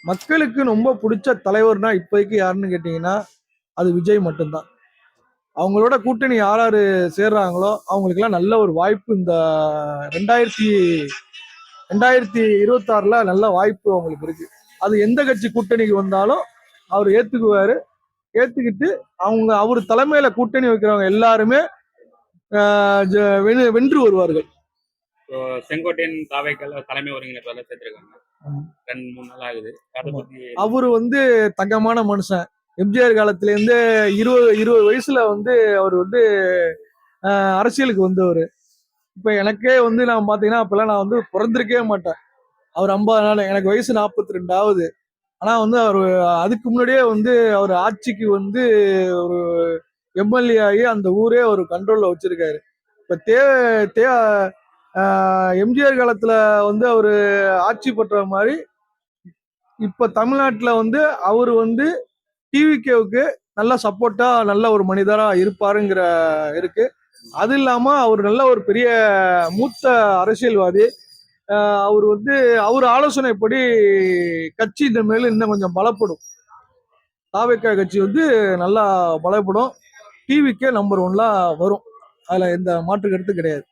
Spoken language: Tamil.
மக்களுக்கு ரொம்ப பிடிச்ச தலைவர்னா இப்போதைக்கு யாருன்னு கேட்டிங்கன்னா அது விஜய் மட்டும்தான். அவங்களோட கூட்டணி யார் யார் சேர்றாங்களோ அவங்களுக்கெல்லாம் நல்ல ஒரு வாய்ப்பு இந்த 2026ல் நல்ல வாய்ப்பு அவங்களுக்கு இருக்கு. அது எந்த கட்சி கூட்டணிக்கு வந்தாலும் அவர் ஏத்துக்குவாரு. ஏத்துக்கிட்டு அவர் தலைமையில கூட்டணி வைக்கிறவங்க எல்லாருமே வென்று வருவார்கள். செங்கோட்டையன் தாவேக்கால தலைமை ஒருங்கிணைப்பாளர் சேர்த்திருக்காங்க. 2-3 நாள் ஆகுது. அவரு தங்கமான மனுஷன். எம்ஜிஆர் காலத்துல இருந்து 20 வயசுல அவர் அரசியலுக்கு வந்தவர். இப்ப எனக்கே நான் பாத்தீங்கன்னா அப்பெல்லாம் நான் பிறந்திருக்கவே மாட்டேன். அவர் 50 நாள், எனக்கு வயசு 42 ஆகுது. ஆனா அவர் அதுக்கு முன்னாடியே அவர் ஆட்சிக்கு ஒரு எம்எல்ஏ ஆகி அந்த ஊரே ஒரு கண்ட்ரோல்ல வச்சிருக்காரு. இப்ப எம்ஜிஆர் காலத்துல அவரு ஆட்சி பண்ற மாதிரி இப்ப தமிழ்நாட்டுல அவரு டிவிகேவுக்கு நல்ல சப்போர்ட்டா நல்ல ஒரு மனிதரா இருப்பாருங்கிற இருக்கு. அது இல்லாம அவர் நல்ல ஒரு பெரிய மூத்த அரசியல்வாதி. அவர் அவர் ஆலோசனைப்படி கட்சி இந்த மேல இன்னும் கொஞ்சம் பலப்படும். தாவேக்கா கட்சி நல்லா பலப்படும். டிவிக்கே நம்பர் 1 வரும். அதுல எந்த மாற்று கருத்து கிடையாது.